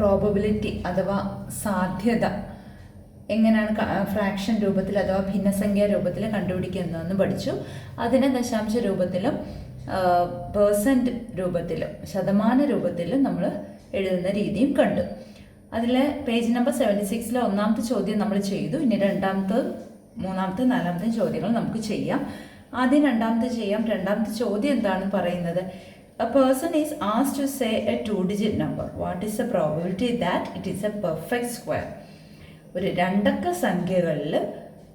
Probability അഥവാ സാധ്യത എങ്ങനെയാണ് ഫ്രാക്ഷൻ രൂപത്തിൽ അഥവാ ഭിന്നസംഖ്യാ രൂപത്തിൽ കണ്ടുപിടിക്കുന്നതെന്ന് പഠിച്ചു. അതിനെ ദശാംശ രൂപത്തിലും പേഴ്സൻറ്റ് രൂപത്തിലും ശതമാന രൂപത്തിലും നമ്മൾ എഴുതുന്ന രീതിയും കണ്ടു. അതിൽ പേജ് നമ്പർ 76 ഒന്നാമത്തെ ചോദ്യം നമ്മൾ ചെയ്തു. ഇനി രണ്ടാമത്തെ, മൂന്നാമത്തെ, നാലാമത്തെ ചോദ്യങ്ങൾ നമുക്ക് ചെയ്യാം. ആദ്യം രണ്ടാമത്തെ ചെയ്യാം. രണ്ടാമത്തെ ചോദ്യം എന്താണെന്ന് പറയുന്നത്, a person is asked to say a 2-digit number. What is the probability that it is a perfect square? ഒരു രണ്ടക്ക സംഖ്യകളിൽ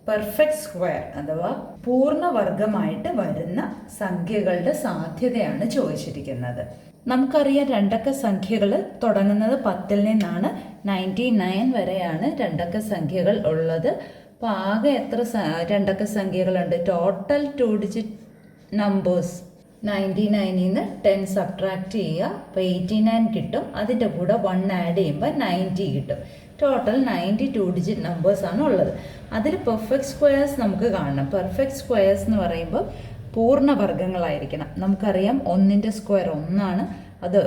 പെർഫെക്റ്റ് സ്ക്വയർ അഥവാ പൂർണ്ണവർഗമായിട്ട് വരുന്ന സംഖ്യകളുടെ സാധ്യതയാണ് ചോദിച്ചിരിക്കുന്നത്. നമുക്കറിയാം രണ്ടക്ക സംഖ്യകൾ തുടങ്ങുന്നത് 10 നിന്നാണ് 99 വരെയാണ് രണ്ടക്ക സംഖ്യകൾ ഉള്ളത്. അപ്പോൾ ആകെ എത്ര രണ്ടക്ക സംഖ്യകളുണ്ട്? ടോട്ടൽ 2 ഡിജിറ്റ് നമ്പേഴ്സ് 99ൽ നിന്ന് 10 സബ്ട്രാക്ട് ചെയ്യുക, അപ്പോൾ 89 കിട്ടും. അതിൻ്റെ കൂടെ 1 ആഡ് ചെയ്യുമ്പോൾ 90 കിട്ടും. ടോട്ടൽ 92 ഡിജിറ്റ് നമ്പേഴ്സാണ് ഉള്ളത്. അതിൽ പെർഫെക്റ്റ് സ്ക്വയേഴ്സ് നമുക്ക് കാണണം. പെർഫെക്റ്റ് സ്ക്വയേഴ്സ് എന്ന് പറയുമ്പോൾ പൂർണ്ണവർഗങ്ങളായിരിക്കണം. നമുക്കറിയാം 1ൻ്റെ സ്ക്വയർ 1 അത്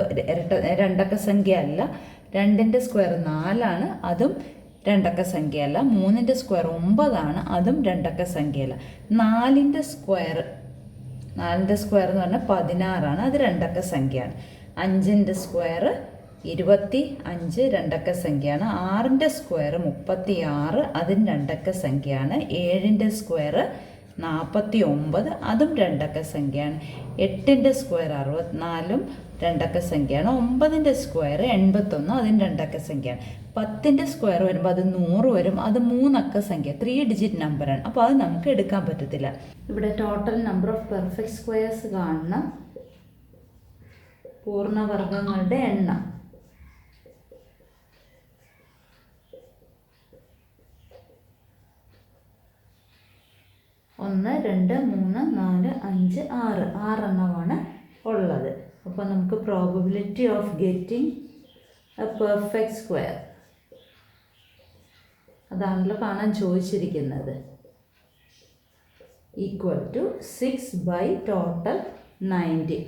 രണ്ടക്ക സംഖ്യ അല്ല. 2ൻ്റെ സ്ക്വയർ 4 അതും രണ്ടക്ക സംഖ്യ അല്ല. 3ൻ്റെ സ്ക്വയർ 9 അതും രണ്ടക്ക സംഖ്യ അല്ല. 4ൻ്റെ സ്ക്വയർ എന്ന് പറഞ്ഞാൽ 16 അത് രണ്ടക്ക സംഖ്യയാണ്. 5ൻ്റെ സ്ക്വയർ 25 രണ്ടക്ക സംഖ്യയാണ്. 6ൻ്റെ സ്ക്വയർ 36 അതും രണ്ടക്ക സംഖ്യയാണ്. 7ൻ്റെ സ്ക്വയർ 49 അതും രണ്ടക്ക സംഖ്യയാണ്. 8ൻ്റെ സ്ക്വയർ 64 രണ്ടക്ക സംഖ്യയാണ്. 9ൻ്റെ സ്ക്വയർ 81 അതും രണ്ടക്ക സംഖ്യയാണ്. 10ൻ്റെ സ്ക്വയർ വരുമ്പോൾ അത് 100 വരും. അത് 3 അക്ക സംഖ്യ, 3 ഡിജിറ്റ് നമ്പറാണ്. അപ്പോൾ അത് നമുക്ക് എടുക്കാൻ പറ്റത്തില്ല. ഇവിടെ total number of perfect squares കാണണം. പൂർണ്ണവർഗങ്ങളുടെ എണ്ണം 1, 2, 3, 4, 5, 6 എണ്ണമാണ് ഉള്ളത്. അപ്പോൾ നമുക്ക് probability of getting a perfect square അതാണല്ലോ കാണാൻ ചോദിച്ചിരിക്കുന്നത്. Equal to 6 total 90.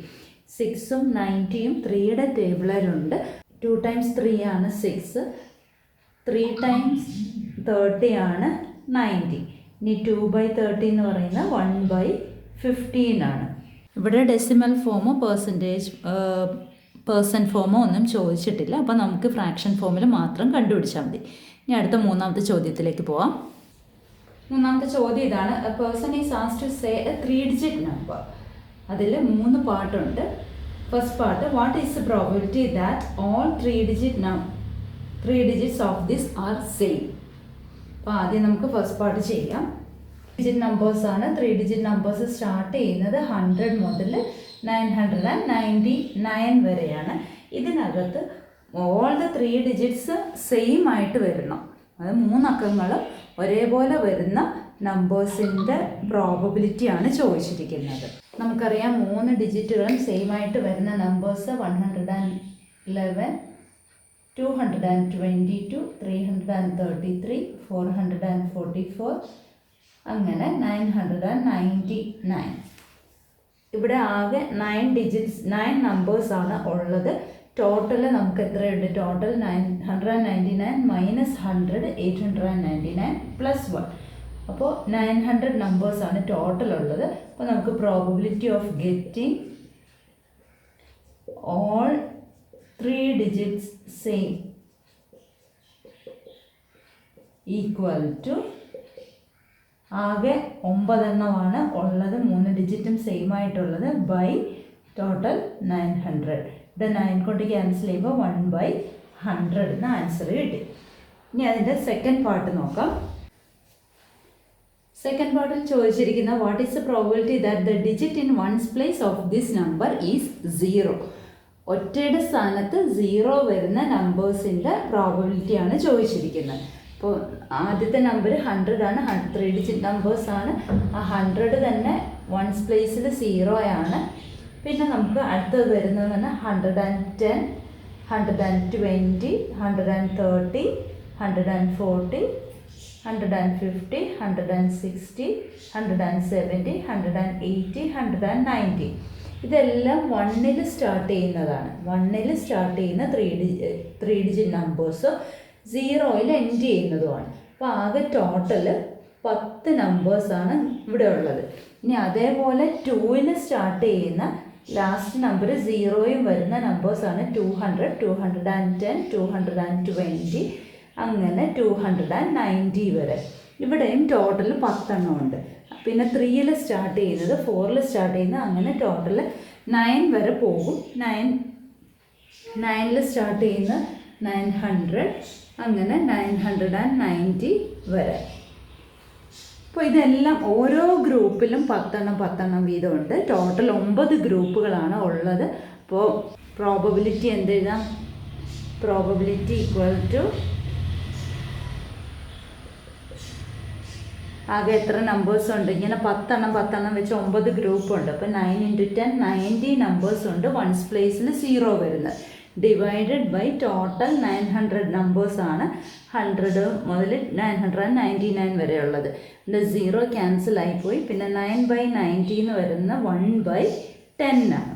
6ഉം 90യും 3യുടെ ടേബിളിലുണ്ട്. 2 times 3 ആണ് 6, 3 times 30 ആണ് 90. ഇനി 2/30 എന്ന് പറയുന്നത് 1/15 ആണ്. ഇവിടെ ഡെസിമൽ ഫോമോ പേഴ്സൻറ്റ് ഫോമോ ഒന്നും ചോദിച്ചിട്ടില്ല. അപ്പോൾ നമുക്ക് ഫ്രാക്ഷൻ ഫോമിൽ മാത്രം കണ്ടുപിടിച്ചാൽ മതി. ഇനി അടുത്ത മൂന്നാമത്തെ ചോദ്യത്തിലേക്ക് പോവാം. മൂന്നാമത്തെ ചോദ്യം ഇതാണ്, a person is asked to say a 3-digit number. അതിൽ 3 പാർട്ടുണ്ട്. First part, what is the probability that all 3 digits of this are same. അപ്പോൾ ആദ്യം നമുക്ക് ഫസ്റ്റ് പാർട്ട് ചെയ്യാം. ഡിജിറ്റ് നമ്പേഴ്സാണ്. 3 ഡിജിറ്റ് നമ്പേഴ്സ് സ്റ്റാർട്ട് ചെയ്യുന്നത് 100 മുതൽ 999 വരെയാണ്. ഇതിനകത്ത് ഓൾ ദ 3 ഡിജിറ്റ്സ് സെയിം ആയിട്ട് വരണം. അത് 3 അക്കങ്ങൾ ഒരേപോലെ വരുന്ന നമ്പേഴ്സിൻ്റെ പ്രോബബിലിറ്റിയാണ് ചോദിച്ചിരിക്കുന്നത്. നമുക്കറിയാം 3 ഡിജിറ്റുകളും സെയിം ആയിട്ട് വരുന്ന നമ്പേഴ്സ് 111, 222, 333, 444, അങ്ങനെ 999. ഇവിടെ ആകെ 9 നമ്പേഴ്സാണ് ഉള്ളത്. ടോട്ടൽ നമുക്ക് എത്രയുണ്ട്? Total 999 minus 100 899 plus 1. അപ്പോൾ 900 നമ്പേഴ്സാണ് ടോട്ടൽ ഉള്ളത്. അപ്പോൾ നമുക്ക് probability of getting all 3 digits same equal to ആകെ 9 എണ്ണമാണ് ഉള്ളത്. 3 ഡിജിറ്റും സെയിം ആയിട്ടുള്ളത് ബൈ ടോട്ടൽ 900. ഇവിടെ 9 കൊണ്ട് ക്യാൻസൽ ചെയ്യുമ്പോൾ 1/100 എന്ന ആൻസർ കിട്ടി. ഇനി അതിൻ്റെ സെക്കൻഡ് പാർട്ട് നോക്കാം. സെക്കൻഡ് പാർട്ടിൽ ചോദിച്ചിരിക്കുന്ന what is the probability that the digit in one's place of this number is 0. ഒറ്റയുടെ സ്ഥാനത്ത് 0 വരുന്ന നമ്പേഴ്സിൻ്റെ പ്രോബബിലിറ്റിയാണ് ചോദിച്ചിരിക്കുന്നത്. അപ്പോൾ ആദ്യത്തെ നമ്പർ 100 ആണ്. 3 ഡിജിറ്റ് നമ്പേഴ്സാണ്. ആ 100 തന്നെ വൺസ് പ്ലേസിൽ 0 ആണ്. പിന്നെ നമുക്ക് അടുത്തത് വരുന്നത് തന്നെ 110, 120, 130, 140, 150, 160, 170, 180, 190. ഇതെല്ലാം 1ൽ സ്റ്റാർട്ട് ചെയ്യുന്നതാണ്. 1ൽ സ്റ്റാർട്ട് ചെയ്യുന്ന ത്രീ ഡിജിറ്റ് നമ്പേഴ്സ് 0ൽ എൻഡ് ചെയ്യുന്നതുമാണ്. അപ്പോൾ ആകെ ടോട്ടൽ 10 നമ്പേഴ്സാണ് ഇവിടെ ഉള്ളത്. ഇനി അതേപോലെ 2ൽ സ്റ്റാർട്ട് ചെയ്യുന്ന ലാസ്റ്റ് നമ്പർ 0യും വരുന്ന നമ്പേഴ്സാണ് 200, 210, 220, അങ്ങനെ 290 വരെ. ഇവിടെയും ടോട്ടൽ 10 ഉണ്ട്. പിന്നെ 3ൽ സ്റ്റാർട്ട് ചെയ്യുന്നത് 4ൽ സ്റ്റാർട്ട് ചെയ്യുന്നത് അങ്ങനെ ടോട്ടൽ 9 വരെ പോകും. 9ൽ സ്റ്റാർട്ട് ചെയ്യുന്ന 900, അങ്ങനെ 990 വരെ. അപ്പോൾ ഇതെല്ലാം ഓരോ ഗ്രൂപ്പിലും 10 വീതമുണ്ട്. ടോട്ടൽ 9 ഗ്രൂപ്പുകളാണ് ഉള്ളത്. അപ്പോൾ പ്രോബബിലിറ്റി എന്തെഴുതാം? പ്രോബബിലിറ്റി ഈക്വൽ ടു ആകെ എത്ര നമ്പേഴ്സ് ഉണ്ട്? ഇങ്ങനെ 10 വെച്ച് 9 ഗ്രൂപ്പുണ്ട്. അപ്പോൾ 9 × 10 90 നമ്പേഴ്സ് ഉണ്ട്. വൺസ് പ്ലേസിൽ 0 വരുന്നത്. Divided by total 900 നമ്പേഴ്സാണ്. 100 മുതൽ 999 വരെയുള്ളത്. 0 ക്യാൻസൽ ആയിപ്പോയി. പിന്നെ 9/90 എന്ന് വരുന്ന 1/10 ആണ്.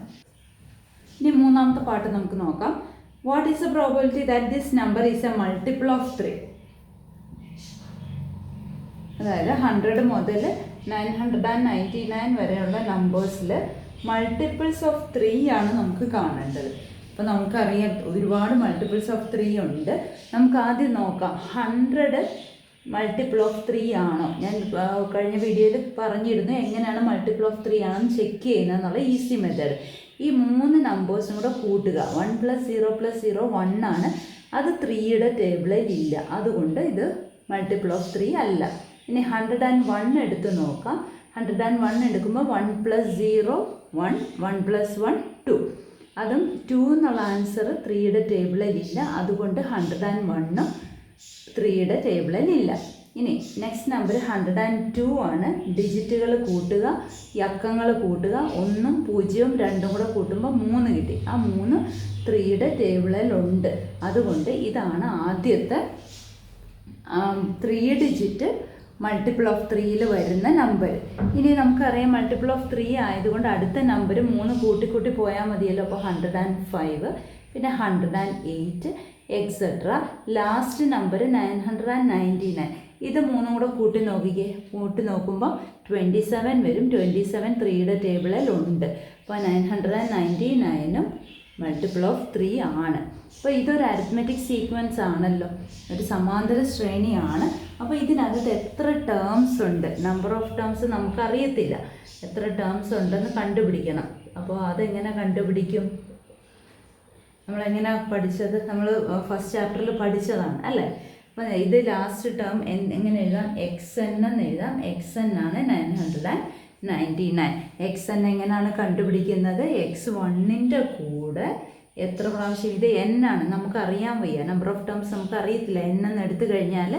ഇനി മൂന്നാമത്തെ പാർട്ട് നമുക്ക് നോക്കാം. What is the probability that this number is A multiple of 3? അതായത് 100 മുതൽ 999 വരെയുള്ള നമ്പേഴ്സിൽ മൾട്ടിപ്പിൾസ് ഓഫ് 3 ആണ് നമുക്ക് കാണേണ്ടത്. അപ്പോൾ നമുക്കറിയാം ഒരുപാട് മൾട്ടിപ്പിൾസ് ഓഫ് 3 ഉണ്ട്. നമുക്ക് ആദ്യം നോക്കാം 100 മൾട്ടിപ്പിൾ ഓഫ് 3 ആണോ. ഞാൻ കഴിഞ്ഞ വീഡിയോയിൽ പറഞ്ഞിരുന്നു എങ്ങനെയാണ് മൾട്ടിപ്പിൾ ഓഫ് 3 ആണെന്ന് ചെക്ക് ചെയ്യുന്നതെന്നുള്ള ഈസി മെത്തേഡ്. ഈ 3 നമ്പേഴ്സും കൂടെ കൂട്ടുക. 1 + 0 + 0 1 ആണ്. അത് 3യുടെ ടേബിളിൽ ഇല്ല. അതുകൊണ്ട് ഇത് മൾട്ടിപ്പിൾ ഓഫ് 3 അല്ല. ഇനി 101 എടുത്ത് നോക്കാം. 101 എടുക്കുമ്പോൾ 1 + 0 1, 1 + 1 2. അതും 2 എന്നുള്ള ആൻസർ 3യുടെ ടേബിളിൽ ഇല്ല. അതുകൊണ്ട് 101 3യുടെ ടേബിളിൽ ഇല്ല. ഇനി നെക്സ്റ്റ് നമ്പർ 102 ആണ്. ഡിജിറ്റുകൾ കൂട്ടുക, അക്കങ്ങൾ കൂട്ടുക. 1ഉം 0ഉം 2ഉം കൂടെ കൂട്ടുമ്പോൾ 3 കിട്ടി. ആ 3 3യുടെ ടേബിളിൽ ഉണ്ട്. അതുകൊണ്ട് ഇതാണ് ആദ്യത്തെ 3 ഡിജിറ്റ് മൾട്ടിപ്പിൾ ഓഫ് 3ൽ വരുന്ന നമ്പർ. ഇനി നമുക്കറിയാം മൾട്ടിപ്പിൾ ഓഫ് 3 ആയതുകൊണ്ട് അടുത്ത നമ്പർ 3 കൂട്ടി പോയാൽ മതിയല്ലോ. അപ്പോൾ 105, പിന്നെ 108 എക്സെട്ര. Last number 999. ഇത് 3 കൂടെ കൂട്ടി നോക്കുമ്പോൾ 27 വരും. 27 3യുടെ ടേബിളിൽ ഉണ്ട്. അപ്പോൾ 999ഉം മൾട്ടിപ്പിൾ ഓഫ് 3 ആണ്. അപ്പോൾ ഇതൊരു അരിത്മെറ്റിക് സീക്വൻസ് ആണല്ലോ, ഒരു സമാന്തര ശ്രേണിയാണ്. അപ്പോൾ ഇതിനകത്ത് എത്ര ടേംസ് ഉണ്ട്? നമ്പർ ഓഫ് ടേംസ് നമുക്കറിയത്തില്ല. എത്ര ടേംസ് ഉണ്ടെന്ന് കണ്ടുപിടിക്കണം. അപ്പോൾ അതെങ്ങനെ കണ്ടുപിടിക്കും? നമ്മളെങ്ങനെ പഠിച്ചത്? നമ്മൾ ഫസ്റ്റ് ചാപ്റ്ററിൽ പഠിച്ചതാണ് അല്ലേ. അപ്പോൾ ഇത് ലാസ്റ്റ് ടേം എങ്ങനെ എഴുതാം? XN എന്ന് എഴുതാം. XN ആണ് 999. XN എങ്ങനെയാണ് കണ്ടുപിടിക്കുന്നത്? X1ൻ്റെ കൂടെ എത്ര പ്രാവശ്യം? ഇത് N ആണ്, നമുക്കറിയാൻ വയ്യ. നമ്പർ ഓഫ് ടേംസ് നമുക്ക് അറിയത്തില്ല. N എന്ന് എടുത്തു കഴിഞ്ഞാൽ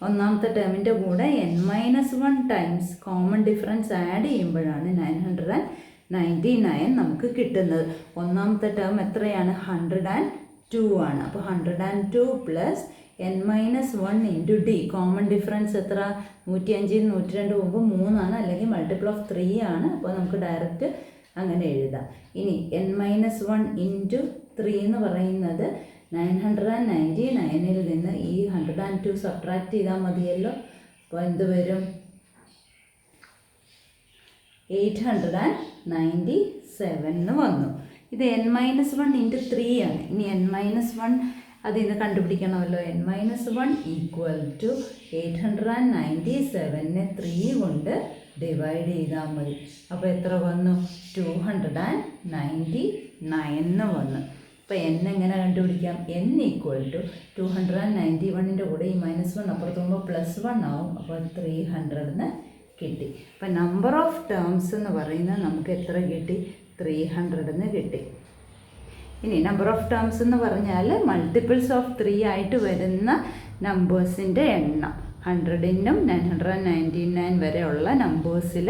ഒന്നാമത്തെ ടേമിൻ്റെ കൂടെ N-1 times common difference add ചെയ്യുമ്പോഴാണ് 999 നമുക്ക് കിട്ടുന്നത്. ഒന്നാമത്തെ ടേം എത്രയാണ്? 102 ആണ്. അപ്പോൾ 102 + N-1 × D. കോമൺ ഡിഫറൻസ് എത്ര? 105 ൽ 102 പോകുമ്പോൾ 3 ആണ്, അല്ലെങ്കിൽ മൾട്ടിപ്പിൾ ഓഫ് 3 ആണ്. അപ്പോൾ നമുക്ക് ഡയറക്റ്റ് അങ്ങനെ എഴുതാം. ഇനി N-1 × 3 എന്ന് പറയുന്നത് 999ൽ നിന്ന് ഈ 102 സബ്ട്രാക്ട് ചെയ്താൽ മതിയല്ലോ. അപ്പോൾ എന്ത് വരും? 897 എന്ന് വന്നു. ഇത് N-1 × 3 ആണ്. ഇനി N-1 അതിൽ നിന്ന് കണ്ടുപിടിക്കണമല്ലോ. N-1 = 897നെ 3 കൊണ്ട് ഡിവൈഡ് ചെയ്താൽ മതി. അപ്പോൾ എത്ര വന്നു? 299 എന്ന് വന്നു. അപ്പോൾ N എങ്ങനെ കണ്ടുപിടിക്കാം? N = 291ൻ്റെ കൂടെ ഈ -1 അപ്പുറത്ത് പോകുമ്പോൾ +1 ആവും. അപ്പോൾ 300 എന്ന് കിട്ടി. അപ്പം നമ്പർ ഓഫ് ടേംസ് എന്ന് പറയുന്നത് നമുക്ക് എത്ര കിട്ടി? 300 എന്ന് കിട്ടി. ഇനി നമ്പർ ഓഫ് ടേംസ് എന്ന് പറഞ്ഞാൽ മൾട്ടിപ്പിൾസ് ഓഫ് 3 ആയിട്ട് വരുന്ന നമ്പേഴ്സിൻ്റെ എണ്ണം. 100നും 999 വരെയുള്ള നമ്പേഴ്സിൽ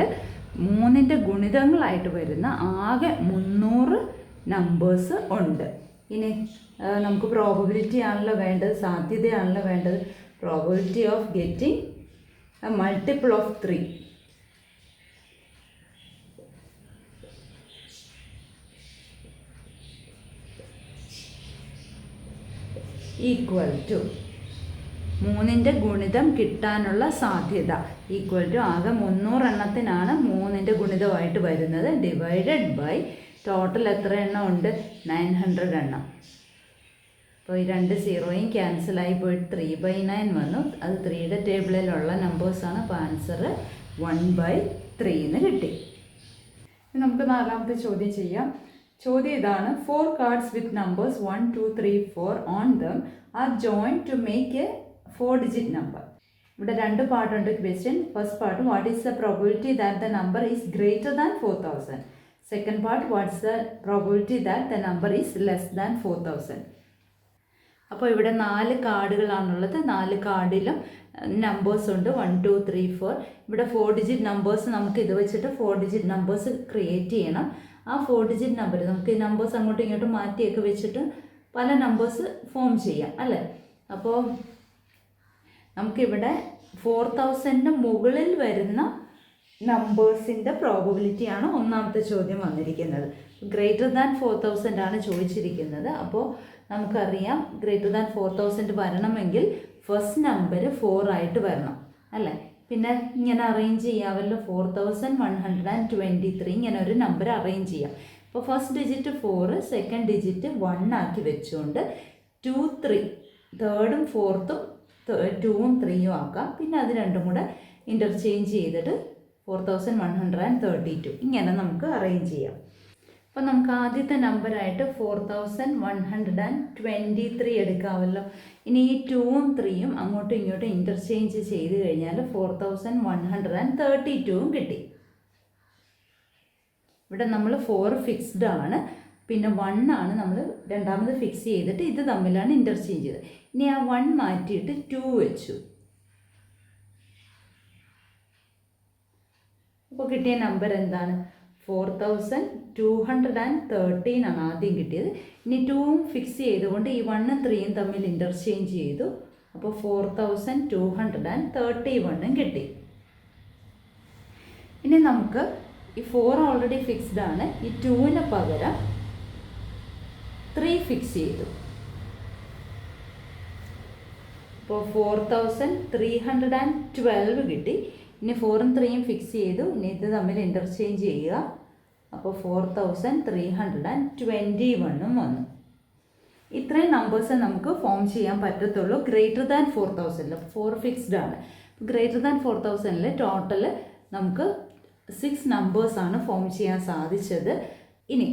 3ൻ്റെ ഗുണിതങ്ങളായിട്ട് വരുന്ന ആകെ 300 നമ്പേഴ്സ് ഉണ്ട്. ഇനി നമുക്ക് പ്രോബബിലിറ്റി ആണല്ലോ വേണ്ടത്, സാധ്യതയാണല്ലോ വേണ്ടത്. Probability of getting a multiple of 3. Equal to 3ൻ്റെ ഗുണിതം കിട്ടാനുള്ള സാധ്യത ഈക്വൽ ടു ആകെ 300 എണ്ണത്തിനാണ് 3ൻ്റെ ഗുണിതമായിട്ട് വരുന്നത് ഡിവൈഡഡ് ബൈ ടോട്ടൽ എത്ര എണ്ണം ഉണ്ട് 900 എണ്ണം. അപ്പോൾ ഈ 2 സീറോയും ക്യാൻസലായി പോയിട്ട് 3/9 വന്നു. അത് 3യുടെ ടേബിളിലുള്ള നമ്പേഴ്സാണ്. അപ്പോൾ ആൻസർ 1/3 എന്ന് കിട്ടി. നമുക്ക് 4ാമത്തെ ചോദ്യം ചെയ്യാം. ചോദ്യം ഇതാണ്. 4 cards with numbers 1, 2, 3, 4 on them are joined to make a 4-digit number. ഇവിടെ 2 പാർട്ടുണ്ട് question. First part what is the probability that the number is greater than 4000. Second part what is the probability that the number is less than 4000. അപ്പോൾ ഇവിടെ 4 കാർഡുകളാണുള്ളത്. 4 കാർഡിലും numbers ഉണ്ട് 1, 2, 3, 4. ഇവിടെ 4 digit numbers നമുക്ക് ഇത് വെച്ചിട്ട് 4 digit numbers create ചെയ്യണം. ആ 4 digit number നമുക്ക് ഈ നമ്പേഴ്സ് അങ്ങോട്ടും ഇങ്ങോട്ടും മാറ്റിയൊക്കെ വെച്ചിട്ട് പല നമ്പേഴ്സ് ഫോം ചെയ്യാം അല്ലേ. അപ്പോൾ നമുക്കിവിടെ 4000ന് മുകളിൽ വരുന്ന നമ്പേഴ്സിൻ്റെ പ്രോബബിലിറ്റിയാണ് 1ാമത്തെ ചോദ്യം വന്നിരിക്കുന്നത്. ഗ്രേറ്റർ ദാൻ 4000 ആണ് ചോദിച്ചിരിക്കുന്നത്. അപ്പോൾ നമുക്കറിയാം ഗ്രേറ്റർ ദാൻ 4000 വരണമെങ്കിൽ ഫസ്റ്റ് നമ്പർ 4 ആയിട്ട് വരണം അല്ലേ. പിന്നെ ഇങ്ങനെ അറേഞ്ച് ചെയ്യാമല്ലോ 4123 ഇങ്ങനെ ഒരു നമ്പർ അറേഞ്ച് ചെയ്യാം. അപ്പോൾ ഫസ്റ്റ് ഡിജിറ്റ് 4, സെക്കൻഡ് ഡിജിറ്റ് 1 ആക്കി വെച്ചുകൊണ്ട് 2, 3 തേർഡും ഫോർത്തും 2ഉം 3ഉം ആക്കാം. പിന്നെ അത് രണ്ടും കൂടെ ഇൻ്റർചേഞ്ച് ചെയ്തിട്ട് 4132 ഇങ്ങനെ നമുക്ക് അറേഞ്ച് ചെയ്യാം. അപ്പോൾ നമുക്ക് ആദ്യത്തെ നമ്പറായിട്ട് 4123 എടുക്കാമല്ലോ. ഇനി ഈ 2ഉം 3ഉം അങ്ങോട്ടും ഇങ്ങോട്ടും ഇൻ്റർചേഞ്ച് ചെയ്ത് കഴിഞ്ഞാൽ 4132 കിട്ടി. ഇവിടെ നമ്മൾ 4 ഫിക്സ്ഡ് ആണ്, പിന്നെ 1 ആണ് നമ്മൾ രണ്ടാമത് ഫിക്സ് ചെയ്തിട്ട് ഇത് തമ്മിലാണ് ഇൻ്റർചേഞ്ച് ചെയ്തത്. ഇനി ആ 1 മാറ്റിയിട്ട് 2 വെച്ചു. അപ്പോൾ കിട്ടിയ നമ്പർ എന്താണ് 4213 ആണ് ആദ്യം കിട്ടിയത്. ഇനി 2ഉം ഫിക്സ് ചെയ്തുകൊണ്ട് ഈ 1ഉം 3ഉം തമ്മിൽ ഇൻ്റർചേഞ്ച് ചെയ്തു. അപ്പോൾ 4231 കിട്ടി. ഇനി നമുക്ക് ഈ 4 ഓൾറെഡി ഫിക്സ്ഡ് ആണ്. ഈ 2ന് പകരം 3 ഫിക്സ് ചെയ്തു. അപ്പോൾ 4312 കിട്ടി. ഇനി 4ഉം 3ഉം ഫിക്സ് ചെയ്തു. ഇനി ഇത് തമ്മിൽ ഇൻ്റർചേഞ്ച് ചെയ്യുക. അപ്പോൾ 4321 വന്നു. ഇത്രയും നമ്പേഴ്സ് നമുക്ക് ഫോം ചെയ്യാൻ പറ്റത്തുള്ളൂ ഗ്രേറ്റർ ദാൻ 4000. 4 ഫിക്സ്ഡ് ആണ്. ഗ്രേറ്റർ ദാൻ 4000 ടോട്ടൽ നമുക്ക് 6 നമ്പേഴ്സാണ് ഫോം ചെയ്യാൻ സാധിച്ചത്. ഇനി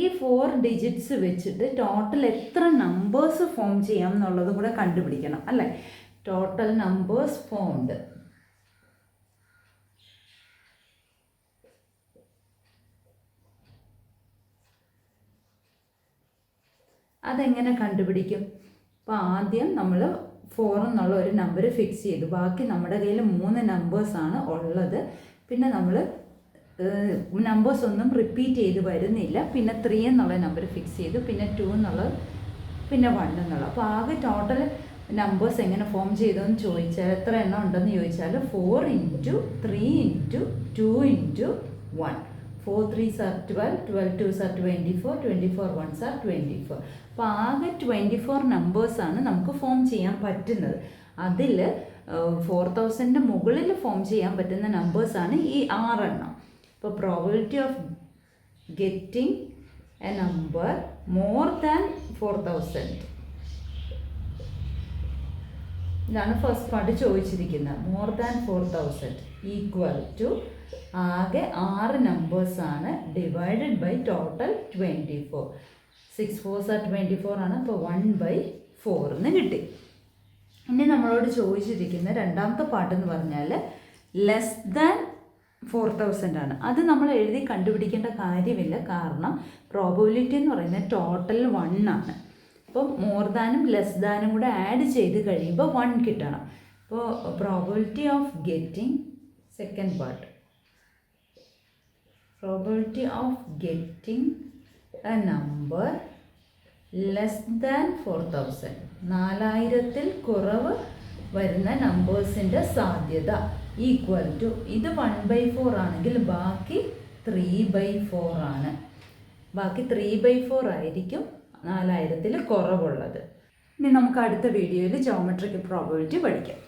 ഈ 4 ഡിജിറ്റ്സ് വെച്ചിട്ട് ടോട്ടൽ എത്ര നമ്പേഴ്സ് ഫോം ചെയ്യാം എന്നുള്ളതും കൂടെ കണ്ടുപിടിക്കണം അല്ലേ. ടോട്ടൽ നമ്പേഴ്സ് ഫോംഡ് അതെങ്ങനെ കണ്ടുപിടിക്കും? അപ്പോൾ ആദ്യം നമ്മൾ 4 എന്നുള്ള ഒരു നമ്പർ ഫിക്സ് ചെയ്തു. ബാക്കി നമ്മുടെ കയ്യിൽ 3 നമ്പേഴ്സാണ് ഉള്ളത്. പിന്നെ നമ്മൾ നമ്പേഴ്സ് ഒന്നും റിപ്പീറ്റ് ചെയ്ത് വരുന്നില്ല. പിന്നെ 3 എന്നുള്ള നമ്പർ ഫിക്സ് ചെയ്തു. പിന്നെ 2 എന്നുള്ളത്, പിന്നെ 1 എന്നുള്ളത്. അപ്പോൾ ആകെ ടോട്ടൽ നമ്പേഴ്സ് എങ്ങനെ ഫോം ചെയ്തതെന്ന് ചോദിച്ചാൽ എത്ര എണ്ണം ഉണ്ടെന്ന് ചോദിച്ചാൽ 4 × 3 × 2 × 1. 4 3s are 12, 12 2s are 24, 24 1s are 24. അപ്പോൾ ആകെ 24 നമ്പേഴ്സാണ് നമുക്ക് ഫോം ചെയ്യാൻ പറ്റുന്നത്. അതിൽ 4000ന് മുകളിൽ ഫോം ചെയ്യാൻ പറ്റുന്ന നമ്പേഴ്സാണ് ഈ 6 എണ്ണം. അപ്പോൾ probability of getting A number more than 4000, ഇതാണ് ഫസ്റ്റ് പാർട്ട് ചോദിച്ചിരിക്കുന്നത്. മോർ ദാൻ 4000 ഈക്വൽ ടു ആകെ 6 നമ്പേഴ്സാണ് divided by total 24. 6 4s are 24 ആണ്. അപ്പോൾ 1/4 എന്ന് കിട്ടി. ഇനി നമ്മളോട് ചോദിച്ചിരിക്കുന്ന രണ്ടാമത്തെ പാട്ടെന്ന് പറഞ്ഞാൽ ലെസ് ദാൻ 4000 ആണ്. അത് നമ്മൾ എഴുതി കണ്ടുപിടിക്കേണ്ട കാര്യമില്ല. കാരണം പ്രോബബിലിറ്റി എന്ന് പറയുന്നത് ടോട്ടൽ 1 ആണ്. അപ്പോൾ മോർ ദാനും ലെസ് ദാനും കൂടെ ആഡ് ചെയ്ത് കഴിയുമ്പോൾ 1 കിട്ടണം. അപ്പോൾ probability of getting second part, probability of getting a number less than 4000, 4000-ൽ കുറവ് വരുന്ന നമ്പേഴ്സിൻ്റെ സാധ്യത ഈക്വൽ ടു, ഇത് 1/4 ആണെങ്കിൽ ബാക്കി 3/4 ആണ്. ബാക്കി 3/4 ആയിരിക്കും 4000-ൽ കുറവുള്ളത്. ഇനി നമുക്ക് അടുത്ത വീഡിയോയിൽ ജോമെട്രിക്കൽ പ്രോബബിലിറ്റി പഠിക്കാം.